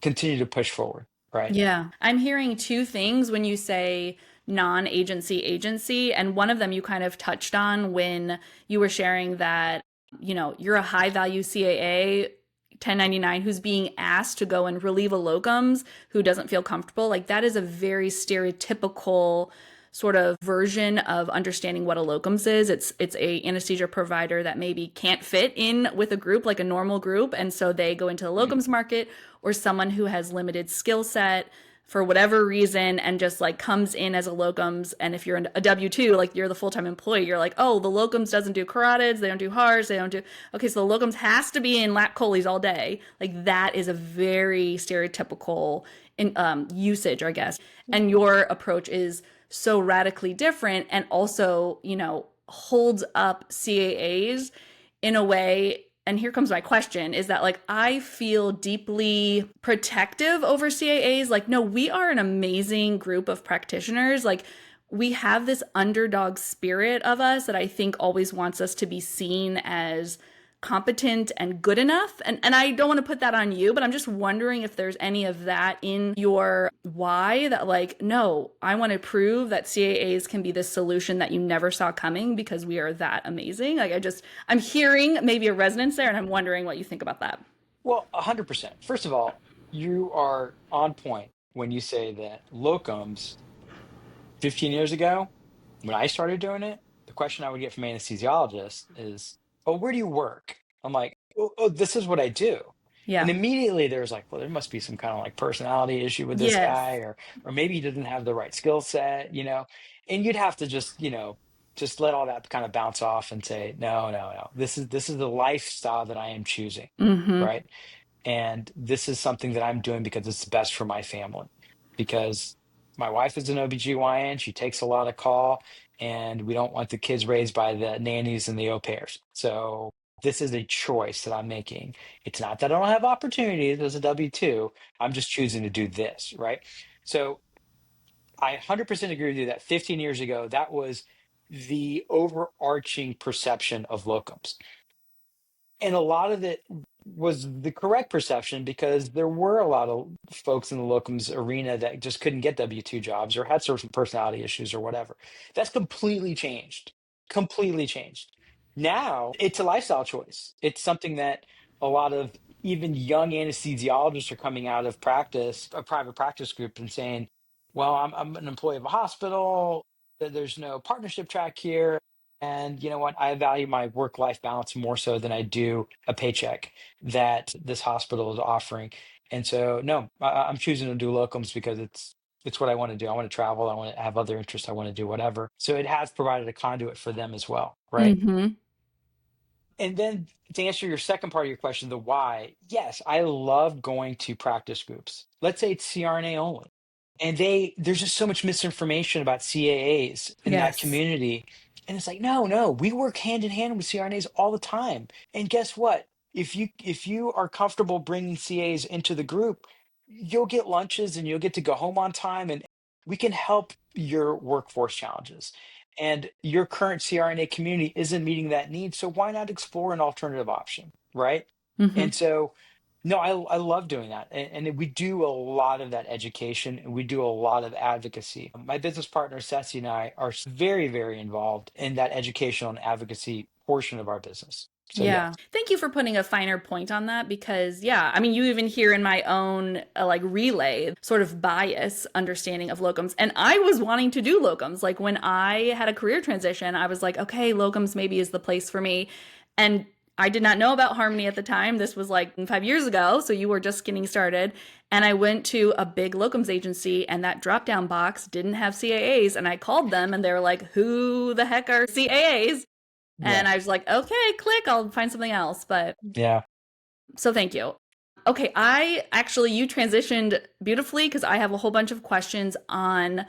continue to push forward, right? Yeah. I'm hearing two things when you say non-agency agency, and one of them you kind of touched on when you were sharing that, you're a high value CAA 1099 who's being asked to go and relieve a locums who doesn't feel comfortable. Like that is a very stereotypical sort of version of understanding what a locums is. It's a anesthesia provider that maybe can't fit in with a group like a normal group, and so they go into the locums market, or someone who has limited skill set for whatever reason and just like comes in as a locums. And if you're a W-2, like you're the full-time employee, you're like, oh, the locums doesn't do carotids, they don't do hearts, they don't do, okay, so the locums has to be in lap choles all day. Like that is a very stereotypical usage, I guess. And your approach is so radically different, and also, holds up CAAs in a way. And here comes my question, is that like I feel deeply protective over CAAs. Like, no, we are an amazing group of practitioners. Like, we have this underdog spirit of us that I think always wants us to be seen as competent and good enough. And I don't want to put that on you, but I'm just wondering if there's any of that in your why, that like, no, I want to prove that CAAs can be this solution that you never saw coming because we are that amazing. Like I'm hearing maybe a resonance there, and I'm wondering what you think about that. Well, 100%. First of all, you are on point when you say that locums 15 years ago, when I started doing it, the question I would get from anesthesiologists is, "Oh, where do you work?" I'm like, "Oh, this is what I do." And Yeah. immediately there's like, well, there must be some kind of like personality issue with this guy, Yes. or maybe he doesn't have the right skill set, and you'd have to just, just let all that kind of bounce off and say, no, no, no, this is the lifestyle that I am choosing, Mm-hmm. right? And this is something that I'm doing because it's best for my family. Because my wife is an OBGYN, she takes a lot of call, and we don't want the kids raised by the nannies and the au pairs. So this is a choice that I'm making. It's not that I don't have opportunities as a W-2. I'm just choosing to do this, right? So I 100% agree with you that 15 years ago, that was the overarching perception of locums. And a lot of it was the correct perception because there were a lot of folks in the locums arena that just couldn't get W-2 jobs or had certain personality issues or whatever. That's completely changed. Completely changed. Now it's a lifestyle choice. It's something that a lot of even young anesthesiologists are coming out of practice, a private practice group, and saying, well, I'm an employee of a hospital. There's no partnership track here. And you know what? I value my work-life balance more so than I do a paycheck that this hospital is offering. And so, no, I'm choosing to do locums because it's what I want to do. I want to travel. I want to have other interests. I want to do whatever. So it has provided a conduit for them as well, right? Mm-hmm. And then to answer your second part of your question, the why, yes, I love going to practice groups. Let's say it's CRNA only. And there's just so much misinformation about CAAs in that Yes. community. And it's like, no, no, we work hand in hand with CRNAs all the time. And guess what? If you are comfortable bringing CAs into the group, you'll get lunches and you'll get to go home on time, and we can help your workforce challenges. And your current CRNA community isn't meeting that need, so why not explore an alternative option, right? Mm-hmm. And so, no, I love doing that. And we do a lot of that education, and we do a lot of advocacy. My business partner, Ceci, and I are very, very involved in that educational and advocacy portion of our business. So, yes. Yeah. Thank you for putting a finer point on that, because yeah, I mean, you even hear in my own like relay sort of bias understanding of locums. And I was wanting to do locums. Like when I had a career transition, I was like, okay, locums maybe is the place for me. And I did not know about Harmony at the time. This was like 5 years ago, so you were just getting started. And I went to a big locums agency, and that drop down box didn't have CAAs. And I called them, and they were like, who the heck are CAAs? Yeah. And I was like, okay, click, I'll find something else. But Yeah. So thank you. Okay, you transitioned beautifully because I have a whole bunch of questions on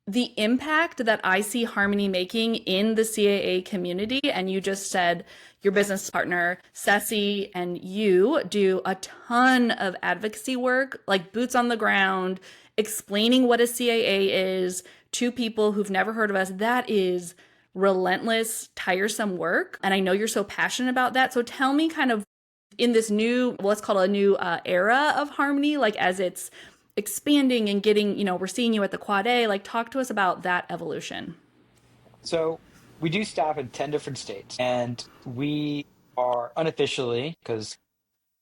the impact that I see Harmony making in the CAA community. And you just said your business partner, Ceci, and you do a ton of advocacy work, like boots on the ground, explaining what a CAA is to people who've never heard of us. That is relentless, tiresome work. And I know you're so passionate about that. So tell me kind of in this new, let's call it a new era of Harmony, like as it's expanding and getting, we're seeing you at the Quad A, like talk to us about that evolution. So we do staff in 10 different states, and we are unofficially, because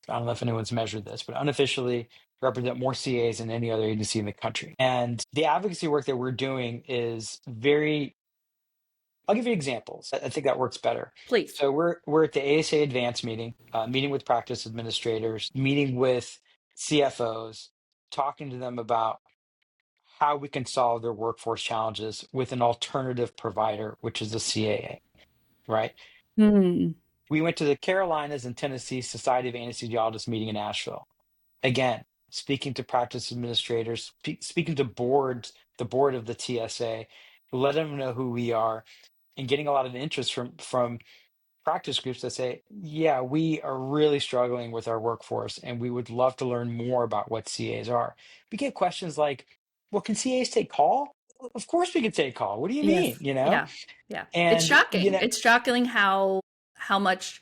I don't know if anyone's measured this, but unofficially represent more CAs than any other agency in the country. And the advocacy work that we're doing is very, I'll give you examples. I think that works better. Please. So we're at the ASA Advanced meeting, meeting with practice administrators, meeting with CFOs, talking to them about how we can solve their workforce challenges with an alternative provider, which is the CAA, right? Hmm. We went to the Carolinas and Tennessee Society of Anesthesiologists meeting in Asheville. Again, speaking to practice administrators, speaking to boards, the board of the TSA, let them know who we are, and getting a lot of interest from practice groups that say, yeah, we are really struggling with our workforce and we would love to learn more about what CAs are. We get questions like, well, can CAs take call? Of course we can take call. What do you Yes. mean? You know? Yeah. Yeah. It's And you shocking. know, It's shocking how much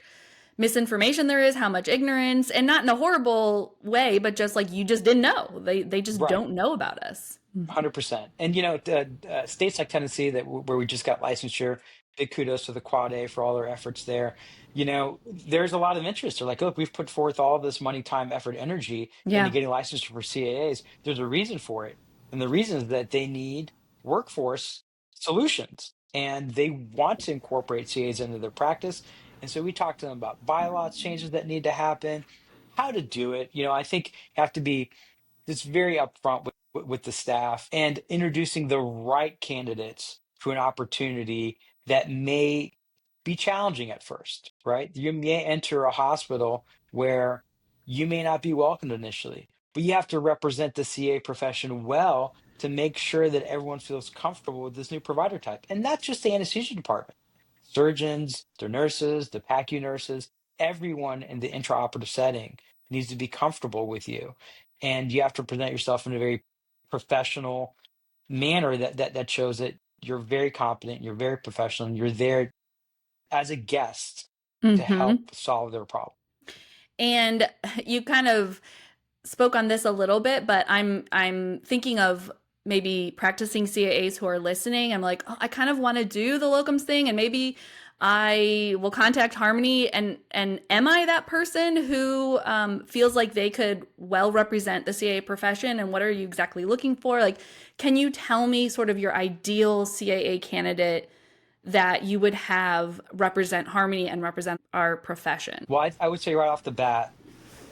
misinformation there is, how much ignorance, and not in a horrible way, but just like you just didn't know. They just right. don't know about us. 100%. And states like Tennessee where we just got licensure, big kudos to the Quad A for all their efforts there. There's a lot of interest. They're like, look, we've put forth all this money, time, effort, energy into Yeah. getting licensure for CAAs. There's a reason for it. And the reason is that they need workforce solutions and they want to incorporate CAAs into their practice. And so we talked to them about bylaws changes that need to happen, how to do it. I think you have to be it's very upfront with the staff and introducing the right candidates to an opportunity that may be challenging at first, right? You may enter a hospital where you may not be welcomed initially, but you have to represent the CA profession well to make sure that everyone feels comfortable with this new provider type. And not just the anesthesia department, surgeons, the nurses, the PACU nurses, everyone in the intraoperative setting needs to be comfortable with you, and you have to present yourself in a very professional manner that shows that you're very competent, you're very professional, and you're there as a guest to Hmm. help solve their problem. And you kind of spoke on this a little bit, but I'm thinking of maybe practicing CAAs who are listening. I'm like, oh, I kind of want to do the locums thing, and maybe I will contact Harmony. And am I that person who feels like they could well represent the CAA profession? And what are you exactly looking for? Like, can you tell me sort of your ideal CAA candidate that you would have represent Harmony and represent our profession? Well, I would say right off the bat,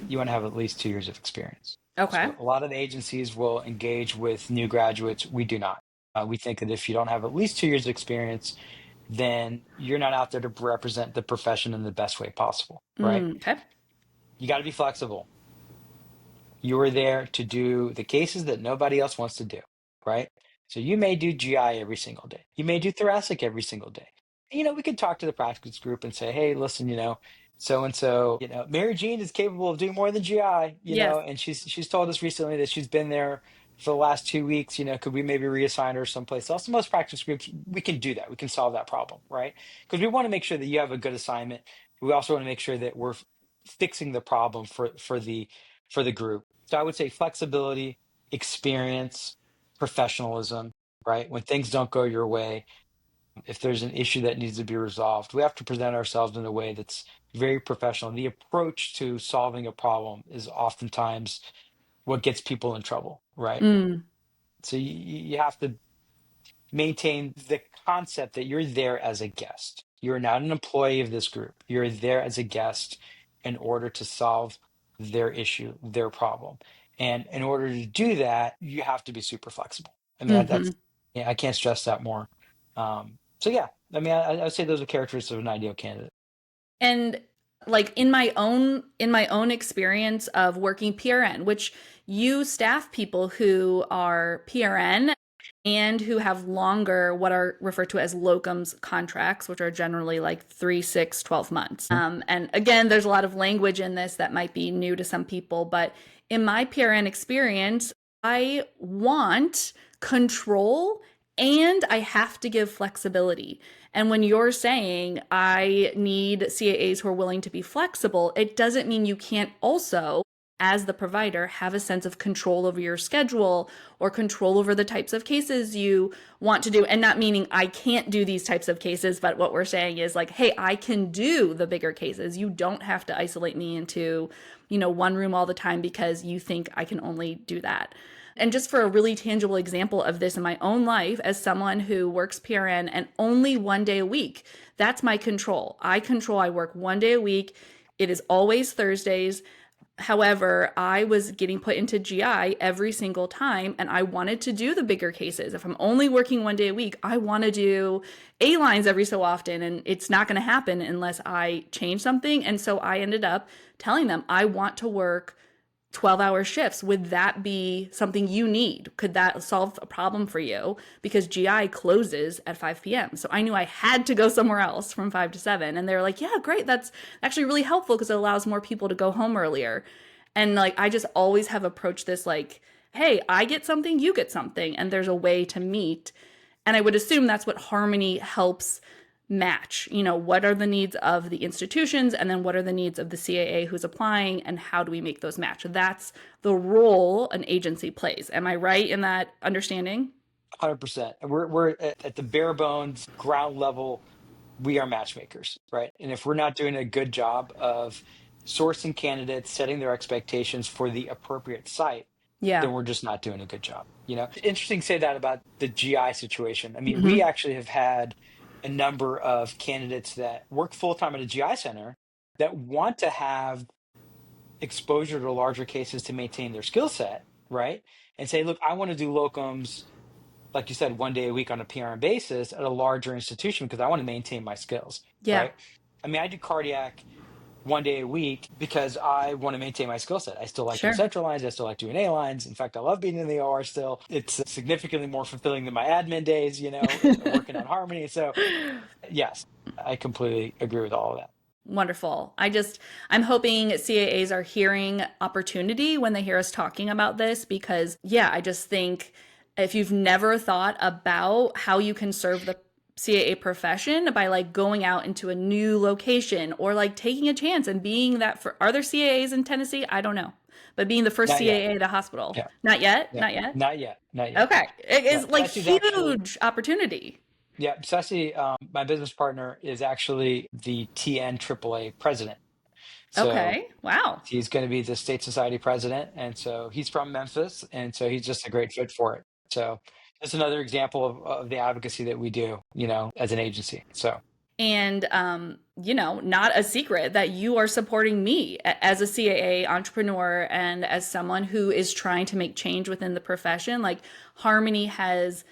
you want to have at least 2 years of experience. Okay. So a lot of agencies will engage with new graduates. We do not. We think that if you don't have at least 2 years of experience, then you're not out there to represent the profession in the best way possible, right? Okay. You got to be flexible. You are there to do the cases that nobody else wants to do, right? So you may do GI every single day. You may do thoracic every single day. We could talk to the practice group and say, hey, listen, so and so, Mary Jean is capable of doing more than GI, Yes. and she's told us recently that she's been there for the last 2 weeks. Could we maybe reassign her someplace else? Most practice groups, we can do that. We can solve that problem, right? Because we want to make sure that you have a good assignment. We also want to make sure that we're fixing the problem for the group. So I would say flexibility, experience, professionalism, right? When things don't go your way, if there's an issue that needs to be resolved, we have to present ourselves in a way that's very professional. The approach to solving a problem is oftentimes what gets people in trouble, right? Mm. So you have to maintain the concept that you're there as a guest. You're not an employee of this group. You're there as a guest in order to solve their issue, their problem. And in order to do that, you have to be super flexible. I mean, Hmm. yeah, I can't stress that more. So yeah, I mean, I would say those are characteristics of an ideal candidate. And Like in my own experience of working PRN, which you staff people who are PRN and who have longer what are referred to as locums contracts, which are generally like 3, 6, 12 months. And again, there's a lot of language in this that might be new to some people, but in my PRN experience, I want control and I have to give flexibility. And when you're saying I need CAAs who are willing to be flexible, it doesn't mean you can't also, as the provider, have a sense of control over your schedule or control over the types of cases you want to do. And not meaning I can't do these types of cases, but what we're saying is like, hey, I can do the bigger cases. You don't have to isolate me into, one room all the time because you think I can only do that. And just for a really tangible example of this in my own life, as someone who works PRN and only 1 day a week, that's my control. I work 1 day a week. It is always Thursdays. However, I was getting put into GI every single time, and I wanted to do the bigger cases. If I'm only working 1 day a week, I want to do A lines every so often, and it's not going to happen unless I change something. And so I ended up telling them, I want to work 12-hour shifts. Would that be something you need? Could that solve a problem for you? Because GI closes at 5 p.m. So I knew I had to go somewhere else from 5 to 7. And they were like, yeah, great. That's actually really helpful because it allows more people to go home earlier. And like, I just always have approached this like, hey, I get something, you get something, and there's a way to meet. And I would assume that's what Harmony helps match. What are the needs of the institutions, and then what are the needs of the CAA who's applying, and how do we make those match? That's the role an agency plays. Am I right in that understanding? 100%. We're at the bare bones ground level. We are matchmakers, right? And if we're not doing a good job of sourcing candidates, setting their expectations for the appropriate site, Yeah. then we're just not doing a good job. Interesting to say that about the GI situation. I mean, we Hmm. actually have had a number of candidates that work full time at a GI center that want to have exposure to larger cases to maintain their skill set, right? And say, look, I want to do locums, like you said, 1 day a week on a PRN basis at a larger institution because I want to maintain my skills, Yeah. right? I mean, I do cardiac 1 day a week because I want to maintain my skill set. I still like doing Sure. central lines. I still like doing A lines. In fact, I love being in the OR still. It's significantly more fulfilling than my admin days, working on Harmony. So, yes, I completely agree with all of that. Wonderful. I'm hoping CAAs are hearing opportunity when they hear us talking about this because, yeah, I just think if you've never thought about how you can serve the CAA profession by like going out into a new location or like taking a chance and being that for, are there CAAs in Tennessee? I don't know, but being the first Not yet. CAA at a hospital. Yeah. Not yet. Yeah. Not yet. Not yet. Not yet. Okay. It Yeah. is like Ceci's actually, huge opportunity. yeah, Ceci, my business partner, is actually the TN AAA president. So Okay. Wow. he's going to be the state society president. And so he's from Memphis. And so he's just a great fit for it. So that's another example of the advocacy that we do, as an agency. So And not a secret that you are supporting me as a CAA entrepreneur and as someone who is trying to make change within the profession. Like Harmony has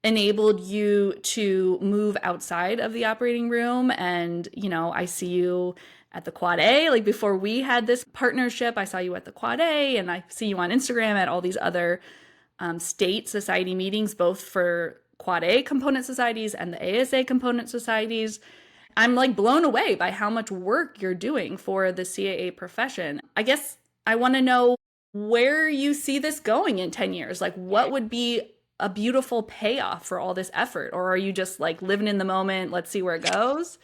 enabled you to move outside of the operating room, and I see you at the Quad A. Like before we had this partnership, I saw you at the Quad A, and I see you on Instagram at all these other state society meetings, both for Quad A component societies and the ASA component societies. I'm like blown away by how much work you're doing for the CAA profession. I guess I want to know where you see this going in 10 years. Like, what would be a beautiful payoff for all this effort? Or are you just like living in the moment? Let's see where it goes.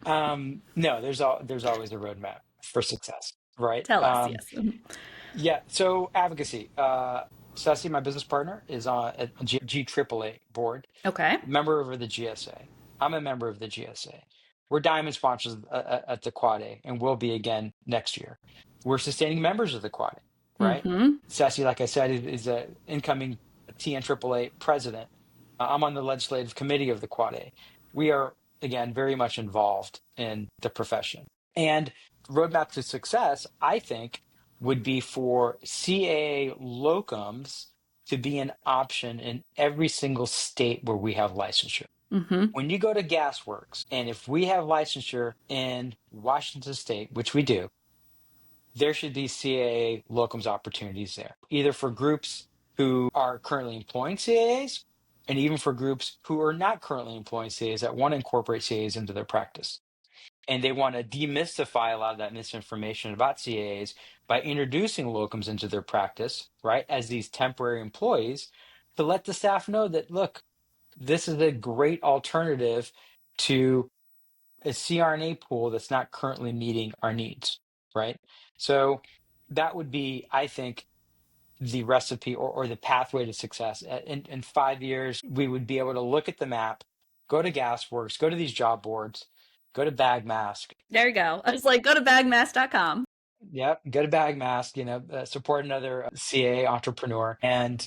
no, there's always a roadmap for success, right? Tell us, yes. Yeah. So advocacy. Ceci, my business partner, is on a GAAA board, Okay. member of the GSA. I'm a member of the GSA. We're diamond sponsors at the Quad A and will be again next year. We're sustaining members of the Quad A, right? Mm-hmm. Ceci, like I said, is a incoming TN AAA president. I'm on the legislative committee of the Quad A. We are, again, very much involved in the profession. And roadmap to success, I think, would be for CAA locums to be an option in every single state where we have licensure. Mm-hmm. When you go to Gasworks, and if we have licensure in Washington State, which we do, there should be CAA locums opportunities there, either for groups who are currently employing CAAs and even for groups who are not currently employing CAAs that want to incorporate CAAs into their practice. And they want to demystify a lot of that misinformation about CAAs by introducing locums into their practice, right, as these temporary employees, to let the staff know that, look, this is a great alternative to a CRNA pool that's not currently meeting our needs, right? So that would be, I think, the recipe or the pathway to success. In 5 years, we would be able to look at the map, go to Gasworks, go to these job boards, go to Bagmask. There you go. I was like, go to bagmask.com. Yep, go to Bagmask, support another CA entrepreneur and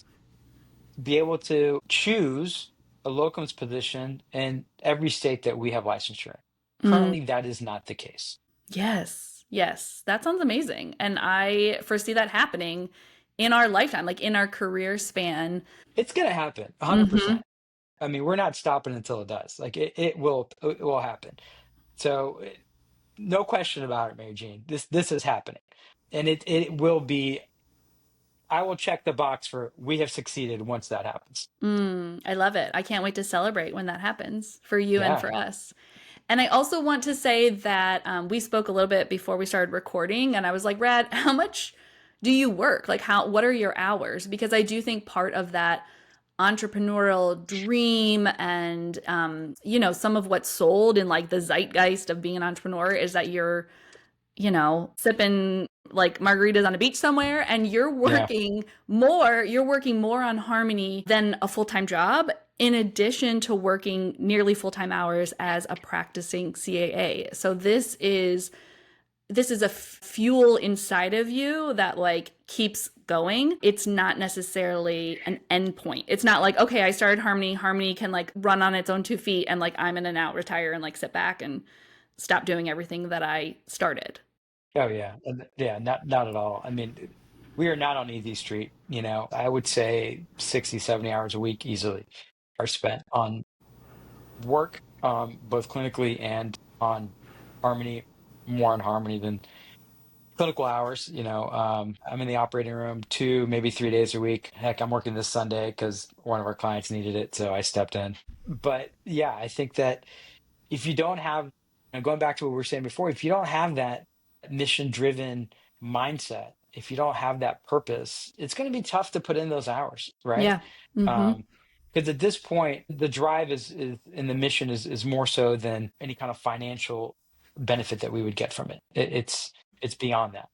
be able to choose a locums position in every state that we have licensure in. Mm, Currently, that is not the case. yes. Yes. That sounds amazing. And I foresee that happening in our lifetime, like in our career span. It's going to happen, Mm-hmm. 100%. I mean, we're not stopping until it does. Like it will happen. So no question about it, Mary Jean. This is happening, and it will be. I will check the box for we have succeeded once that happens. I love it. I can't wait to celebrate when that happens for you and Yeah. for us. And I also want to say that we spoke a little bit before we started recording, and I was like, Rad, how much do you work? Like, what are your hours? Because I do think part of that entrepreneurial dream and, some of what's sold in like the zeitgeist of being an entrepreneur is that you're sipping like margaritas on a beach somewhere and Yeah. you're working more on Harmony than a full-time job in addition to working nearly full-time hours as a practicing CAA. So this is a fuel inside of you that like keeps going. It's not necessarily an end point. It's not like, okay, I started Harmony can like run on its own 2 feet and like I'm in and out, retire and like sit back and stop doing everything that I started. Oh yeah. Yeah. Not at all. I mean, we are not on easy street. I would say 60, 70 hours a week easily are spent on work, both clinically and on Harmony, more on Harmony than clinical hours. I'm in the operating room 2, maybe 3 days a week. Heck, I'm working this Sunday because one of our clients needed it, so I stepped in. But yeah, I think that if you don't have, and going back to what we were saying before, if you don't have that mission driven mindset, if you don't have that purpose, it's going to be tough to put in those hours, right? Yeah. Mm-hmm. Because at this point, the drive is and the mission is more so than any kind of financial benefit that we would get from it. It's beyond that.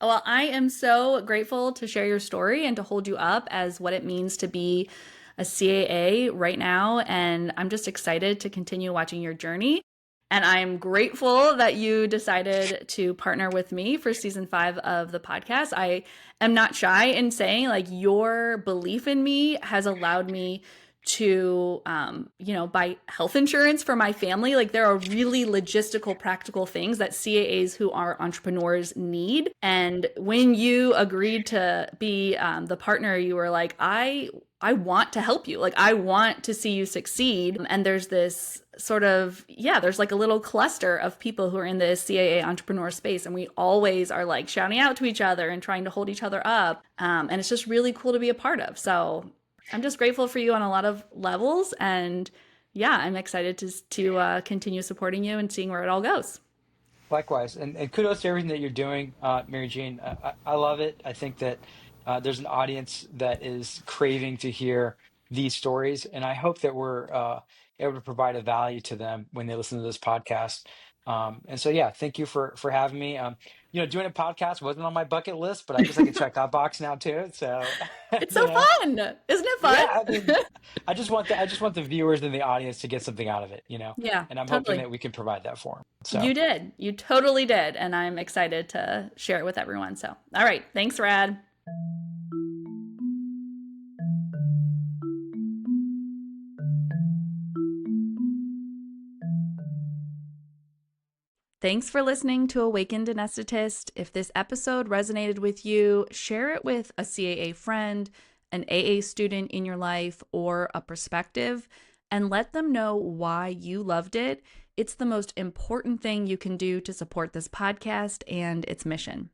Well, I am so grateful to share your story and to hold you up as what it means to be a CAA right now. And I'm just excited to continue watching your journey. And I'm grateful that you decided to partner with me for season 5 of the podcast. I am not shy in saying, like, your belief in me has allowed me to, buy health insurance for my family. Like, there are really logistical, practical things that CAAs who are entrepreneurs need. And when you agreed to be the partner, you were like, I want to help you. Like, I want to see you succeed. And there's this sort of, there's like a little cluster of people who are in the CAA entrepreneur space. And we always are like shouting out to each other and trying to hold each other up. And it's just really cool to be a part of. So I'm just grateful for you on a lot of levels. And I'm excited to continue supporting you and seeing where it all goes. Likewise, and kudos to everything that you're doing, Mary Jean. I love it. I think that there's an audience that is craving to hear these stories, and I hope that we're able to provide a value to them when they listen to this podcast. And so, yeah, thank you for having me. Doing a podcast wasn't on my bucket list, but I guess I can check that box now too. So, It's you so know, fun. Isn't it fun? yeah, I mean, I just want the viewers and the audience to get something out of it, Yeah, and I'm hoping totally. that we can provide that for them. So. You did. You totally did. And I'm excited to share it with everyone. So, all right. Thanks, Rad. Thanks for listening to Awakened Anesthetist. If this episode resonated with you, share it with a CAA friend, an AA student in your life, or a prospective. and let them know why you loved it. It's the most important thing you can do to support this podcast and its mission.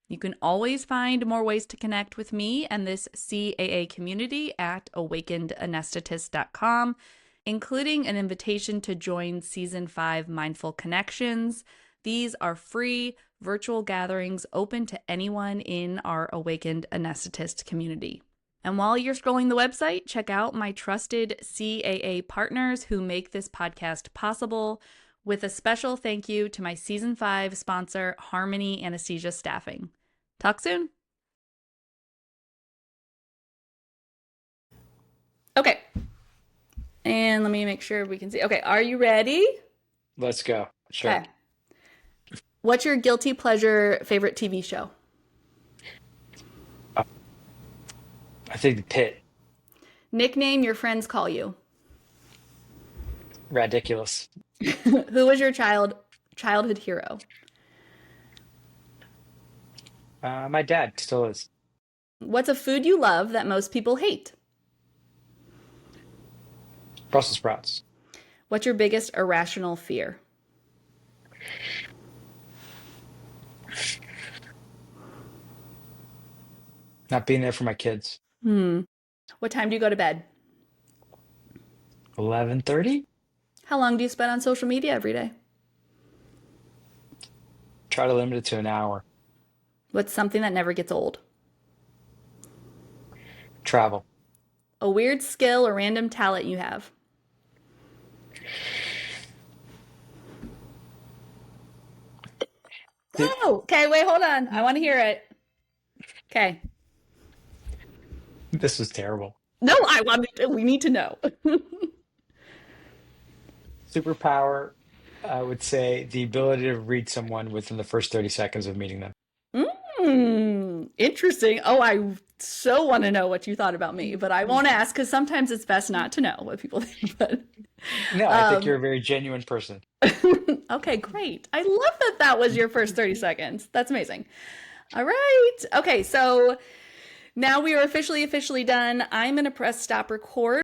You can always find more ways to connect with me and this CAA community at awakenedanesthetist.com, including an invitation to join Season 5 Mindful Connections. These are free virtual gatherings open to anyone in our Awakened Anesthetist community. And while you're scrolling the website, check out my trusted CAA partners who make this podcast possible, with a special thank you to my Season 5 sponsor, Harmony Anesthesia Staffing. Talk soon. Okay. And let me make sure we can see. Okay, are you ready? Let's go. Sure. Okay. What's your guilty pleasure favorite TV show? I think The Pit. Nickname your friends call you. Ridiculous. Who was your childhood hero? My dad still is. What's a food you love that most people hate? Brussels sprouts. What's your biggest irrational fear? Not being there for my kids. What time do you go to bed? 11:30. How long do you spend on social media every day? Try to limit it to an hour. What's something that never gets old? Travel. A weird skill or random talent you have? Oh, okay, wait, hold on. I want to hear it. Okay. This was terrible. No, we need to know. Superpower, I would say the ability to read someone within the first 30 seconds of meeting them. Interesting. Oh, I so want to know what you thought about me, but I won't ask because sometimes it's best not to know what people think. But No, I think you're a very genuine person. okay, great. I love that that was your first 30 seconds. That's amazing. All right. Okay, so now we are officially done. I'm going to press stop record.